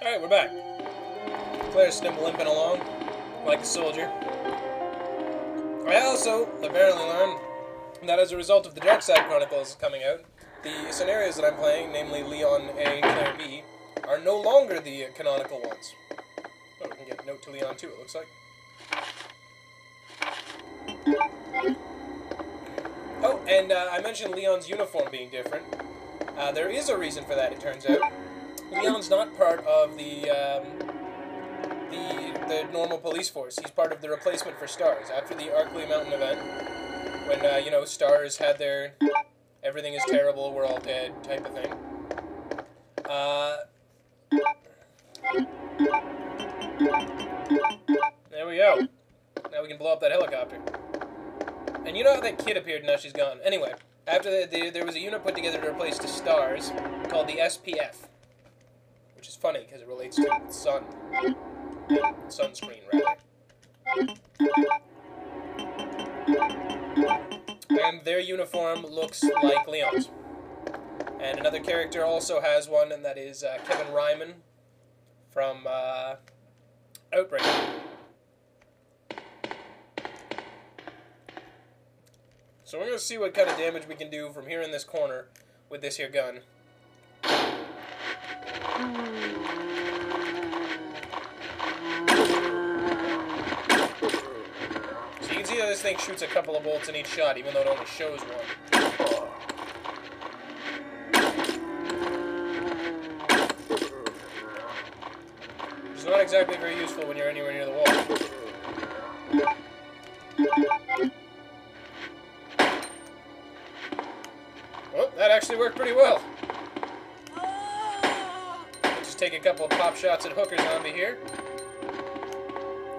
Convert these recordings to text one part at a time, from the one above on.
Alright, we're back. Claire's still limping along, like a soldier. I also apparently learned that as a result of the Dark Side Chronicles coming out, the scenarios that I'm playing, namely Leon A and Claire B, are no longer the canonical ones. Oh, we can get a note to Leon too, it looks like. Oh, and I mentioned Leon's uniform being different. There is a reason for that, it turns out. Leon's not part of the normal police force. He's part of the replacement for Stars. After the Arkley Mountain event, when, you know, Stars had their everything is terrible, we're all dead type of thing. There we go. Now we can blow up that helicopter. And you know how that kid appeared and now she's gone. Anyway, after there was a unit put together to replace the Stars called the SPF. Which is funny, because it relates to the sun. Sunscreen, rather. And their uniform looks like Leon's. And another character also has one, and that is Kevin Ryman from Outbreak. So we're going to see what kind of damage we can do from here in this corner with this here gun. So you can see how this thing shoots a couple of bolts in each shot, even though it only shows one. Which is not exactly very useful when you're anywhere near the wall. Well, that actually worked pretty well. Let's just take a couple of pop shots at Hooker Zombie here.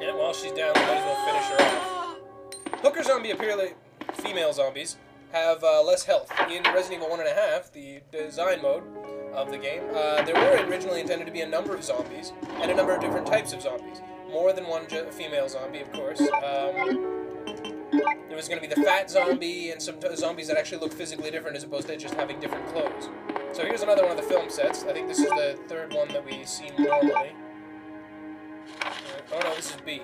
Yeah, while she's down, we might as well finish her off. Hooker Zombie, apparently, female zombies, have less health. In Resident Evil 1.5, the design mode of the game, there were originally intended to be a number of zombies, and a number of different types of zombies. More than one female zombie, of course. There was going to be the fat zombie, and some zombies that actually look physically different as opposed to just having different clothes. So here's another one of the film sets. I think this is the third one that we see normally. Oh no, this is B.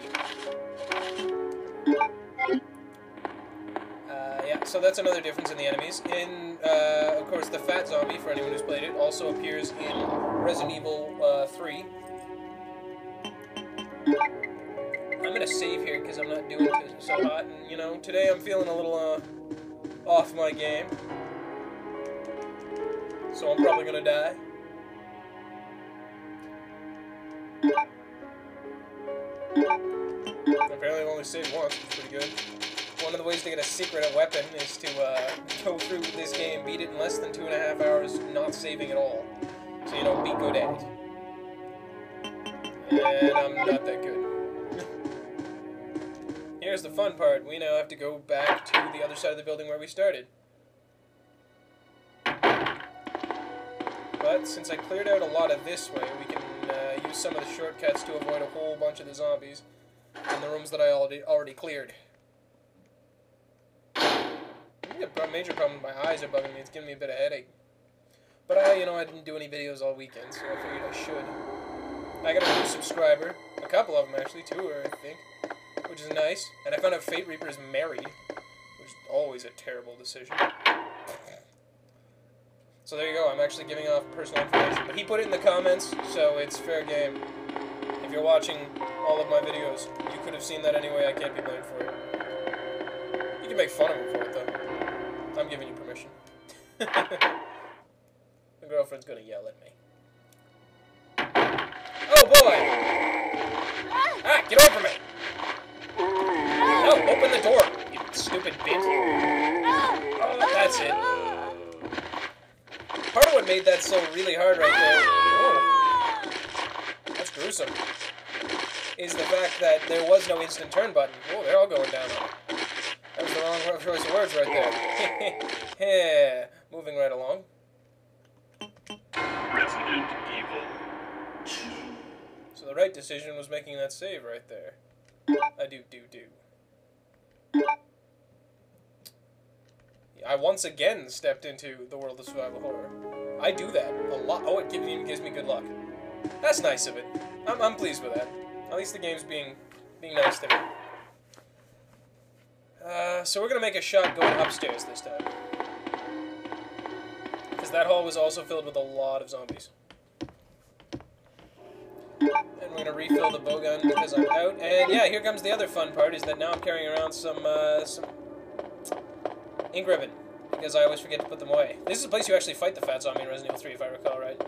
Yeah, so that's another difference in the enemies. Of course, the fat zombie, for anyone who's played it, also appears in Resident Evil 3. I'm gonna save here because I'm not doing it so hot, and you know, today I'm feeling a little off my game, so I'm probably gonna die. Apparently I've only saved once, which is pretty good. One of the ways to get a secret weapon is to go through this game, beat it in less than 2.5 hours, not saving at all, so you don't be good at it. And I'm not that good. Here's the fun part. We now have to go back to the other side of the building where we started. But since I cleared out a lot of this way, we can use some of the shortcuts to avoid a whole bunch of the zombies in the rooms that I already cleared. I think a major problem with my eyes are bugging me. It's giving me a bit of headache. But you know, I didn't do any videos all weekend, so I figured I should. I got a new subscriber. A couple of them, actually. 2, I think. Which is nice. And I found out Fate Reaper is married, which is always a terrible decision. So there you go, I'm actually giving off personal information. But he put it in the comments, so it's fair game. If you're watching all of my videos, you could have seen that anyway, I can't be blamed for it. You can make fun of me for it, though. I'm giving you permission. My girlfriend's gonna yell at me. Oh boy! Ah, get over me! No, open the door, you stupid bitch. Oh, that's it. Part of what made that so really hard right there, oh, that's gruesome, is the fact that there was no instant turn button. Oh, they're all going down. That was the wrong choice of words right there. Yeah, moving right along. Resident Evil 2. So the right decision was making that save right there. I once again stepped into the world of survival horror. I do that a lot. Oh, it even gives me good luck. That's nice of it. I'm pleased with that. At least the game's being nice to me. So we're gonna make a shot going upstairs this time. Because that hall was also filled with a lot of zombies. And we're gonna refill the bow gun because I'm out. And yeah, here comes the other fun part, is that now I'm carrying around some ink ribbon. Because I always forget to put them away. This is the place you actually fight the fat zombie in Resident Evil 3, if I recall right.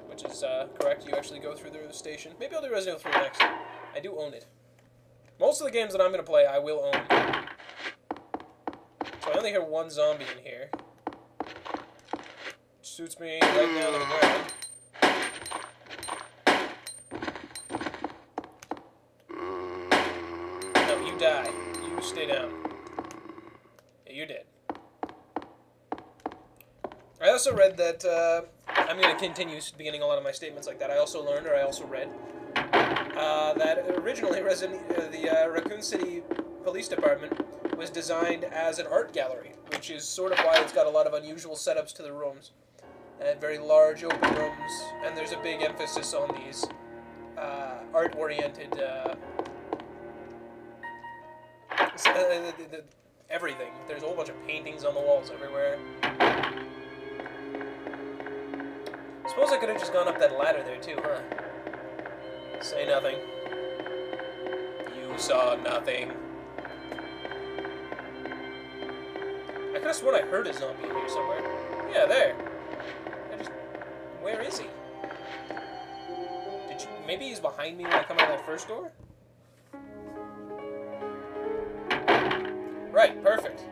Which is correct, you actually go through the station. Maybe I'll do Resident Evil 3 next. I do own it. Most of the games that I'm gonna play, I will own. So I only hear one zombie in here. Which suits me right down to the ground. No, you die. You stay down. Yeah, you're dead. I also read that, I'm going to continue beginning a lot of my statements like that. I also learned, or I also read, that originally the Raccoon City Police Department was designed as an art gallery, which is sort of why it's got a lot of unusual setups to the rooms. Very large open rooms, and there's a big emphasis on these art-oriented everything. There's a whole bunch of paintings on the walls everywhere. Suppose I could have just gone up that ladder there too, huh? Say nothing. You saw nothing. I could have sworn I heard a zombie in here somewhere. Yeah, there. Where is he? Maybe he's behind me when I come out of that first door? Right, perfect.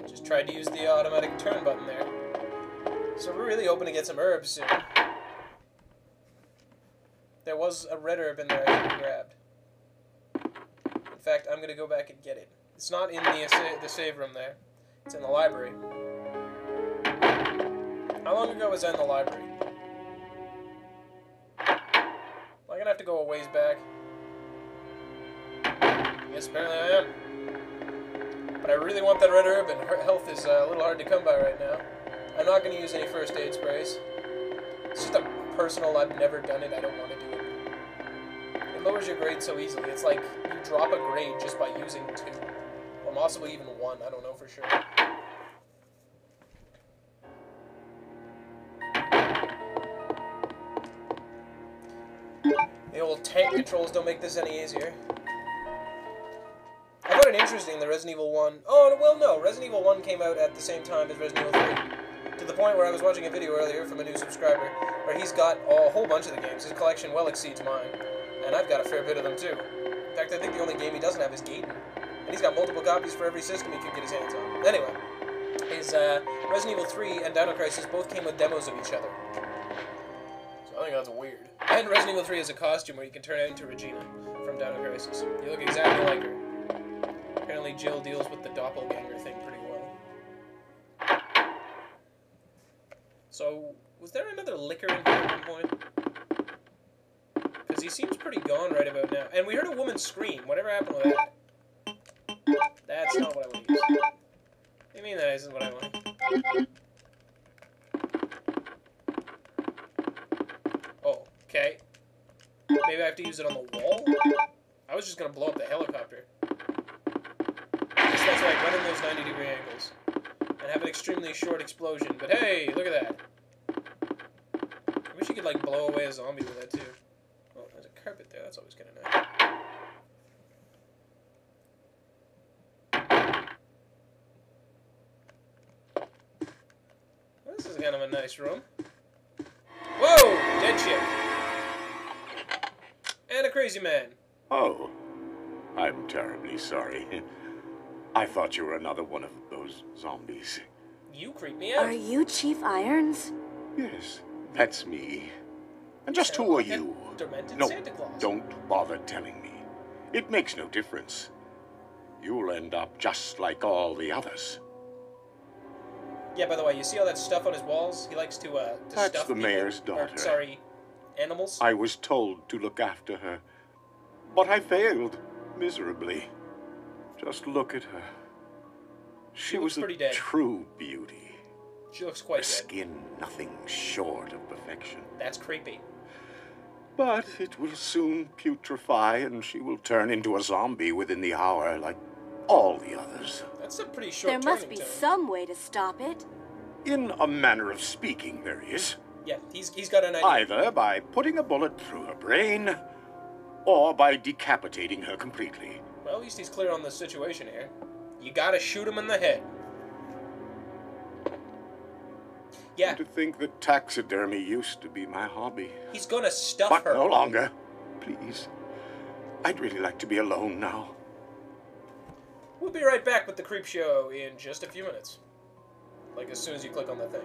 Just tried to use the automatic turn button there. So we're really hoping to get some herbs soon. There was a red herb in there I could have grabbed. In fact, I'm going to go back and get it. It's not in the save room there. It's in the library. How long ago was I in the library? Am I going to have to go a ways back? Yes, apparently I am. But I really want that red herb, and her health is a little hard to come by right now. I'm not going to use any first aid sprays. It's just a personal, I've never done it, I don't want to do it. It lowers your grade so easily. It's like you drop a grade just by using 2. Or possibly even 1, I don't know for sure. The old tank controls don't make this any easier. I found it interesting that Resident Evil 1... Oh, well, no. Resident Evil 1 came out at the same time as Resident Evil 3. To the point where I was watching a video earlier from a new subscriber where he's got a whole bunch of the games. His collection well exceeds mine. And I've got a fair bit of them, too. In fact, I think the only game he doesn't have is Gaiden. And he's got multiple copies for every system he can get his hands on. Anyway, his Resident Evil 3 and Dino Crisis both came with demos of each other. So I think that's weird. And Resident Evil 3 has a costume where you can turn out into Regina from Dino Crisis. You look exactly like her. Apparently Jill deals with the doppelganger thing pretty well. So, was there another liquor in here at one point? Because he seems pretty gone right about now. And we heard a woman scream. Whatever happened with that? That's not what I want to use. What do you mean that isn't what I want? Oh, okay. Maybe I have to use it on the wall? I was just going to blow up the helicopter. That's right, run in those 90-degree angles. And have an extremely short explosion. But hey, look at that. I wish you could, like, blow away a zombie with that, too. Oh, there's a carpet there. That's always kind of nice. Well, this is kind of a nice room. Whoa! Dead chick. And a crazy man. Oh. I'm terribly sorry. I thought you were another one of those zombies. You creep me out. Are you Chief Irons? Yes, that's me. And just who are you? Demented No, Santa Claus. don't bother telling me. It makes no difference. You'll end up just like all the others. Yeah, by the way, you see all that stuff on his walls? He likes to That's stuff the people. mayor's daughter. Or, sorry, animals? I was told to look after her, but I failed miserably. Just look at her. She looks was pretty a dead. true beauty. She looks Her quite dead. skin nothing short of perfection. That's creepy. But it will soon putrefy, and she will turn into a zombie within the hour, like all the others. That's a pretty short There must turning be time. some way to stop it. In a manner of speaking, there is. Yeah, he's got an idea. Either by putting a bullet through her brain, or by decapitating her completely. Well, at least he's clear on the situation here. You gotta shoot him in the head. Yeah, To think that taxidermy used to be my hobby. he's gonna stuff But her. no longer. Please. I'd really like to be alone now. We'll be right back with the Creepshow in just a few minutes. Like as soon as you click on that thing.